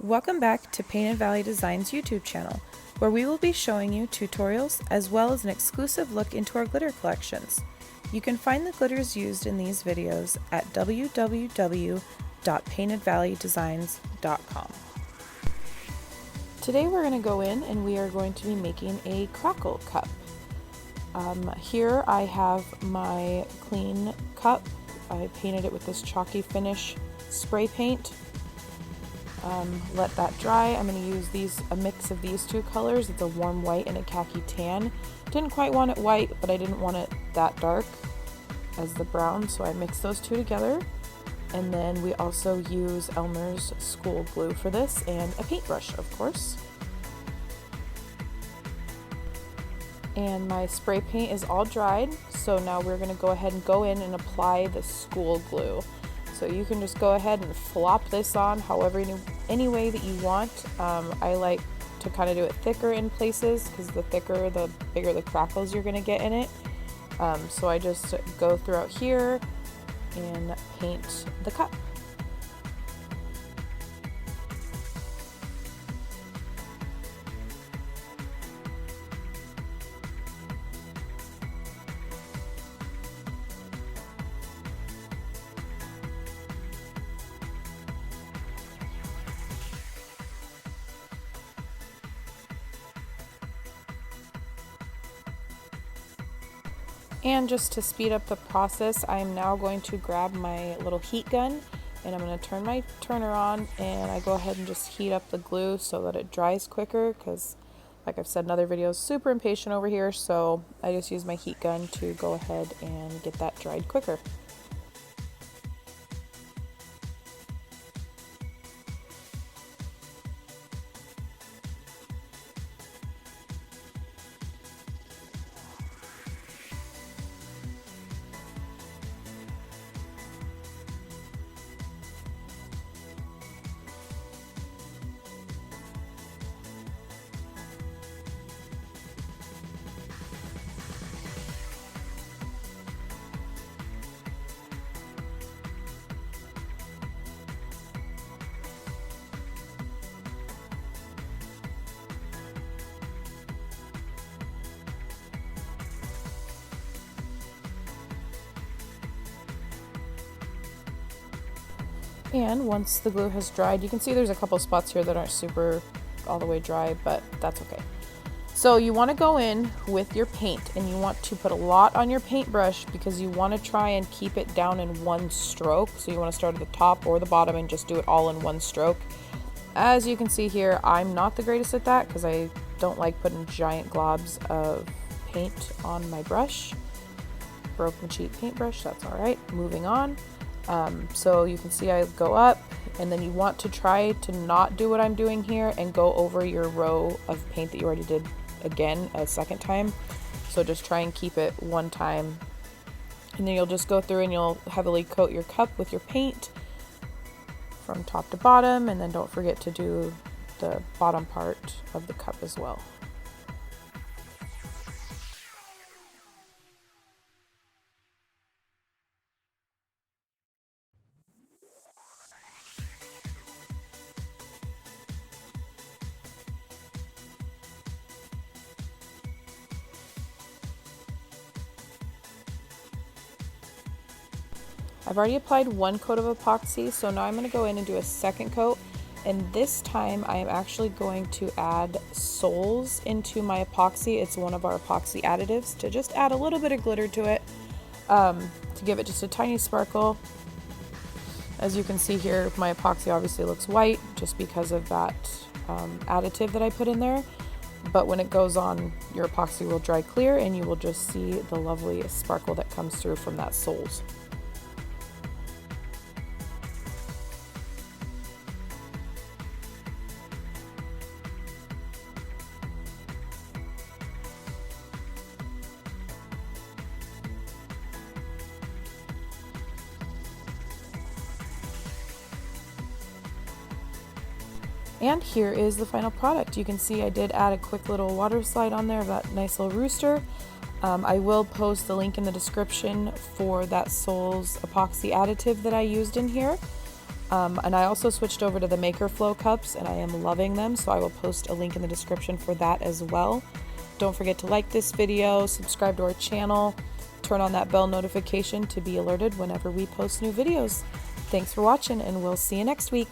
Welcome back to Painted Valley Design's YouTube channel, where we will be showing you tutorials as well as an exclusive look into our glitter collections. You can find the glitters used in these videos at www.paintedvalleydesigns.com. Today we're going to go in and we are going to be making a Crackle Cup. Here I have my clean cup. I painted it with this chalky finish spray paint. Let that dry. I'm going to use a mix of these two colors. It's a warm white and a khaki tan. Didn't quite want it white, but I didn't want it that dark as the brown, so I mixed those two together. And then we also use Elmer's school glue for this and a paintbrush, of course. And my spray paint is all dried, so now we're going to go ahead and go in and apply the school glue. So you can just go ahead and flop this on any way that you want. I like to kind of do it thicker in places because the thicker, the bigger the crackles you're going to get in it. So I just go throughout here and paint the cup. And just to speed up the process, I'm now going to grab my little heat gun and I'm going to turn my turner on, and I go ahead and just heat up the glue so that it dries quicker because, like I've said in other videos, super impatient over here, so I just use my heat gun to go ahead and get that dried quicker. And once the glue has dried, you can see there's a couple spots here that aren't super all the way dry, but that's okay. So you want to go in with your paint and you want to put a lot on your paintbrush because you want to try and keep it down in one stroke. So you want to start at the top or the bottom and just do it all in one stroke. As you can see here, I'm not the greatest at that because I don't like putting giant globs of paint on my brush. Broke my cheap paintbrush, that's all right. Moving on. So you can see I go up, and then you want to try to not do what I'm doing here and go over your row of paint that you already did again a second time. So just try and keep it one time, and then you'll just go through and you'll heavily coat your cup with your paint from top to bottom, and then don't forget to do the bottom part of the cup as well. I've already applied one coat of epoxy, so now I'm going to go in and do a second coat, and this time I am actually going to add souls into my epoxy. It's one of our epoxy additives to just add a little bit of glitter to it, to give it just a tiny sparkle. As you can see here, my epoxy obviously looks white just because of that additive that I put in there, but when it goes on, your epoxy will dry clear and you will just see the lovely sparkle that comes through from that souls. And here is the final product. You can see I did add a quick little water slide on there of that nice little rooster. I will post the link in the description for that Souls epoxy additive that I used in here. And I also switched over to the Maker Flow cups, and I am loving them, so I will post a link in the description for that as well. Don't forget to like this video, subscribe to our channel, turn on that bell notification to be alerted whenever we post new videos. Thanks for watching, and we'll see you next week.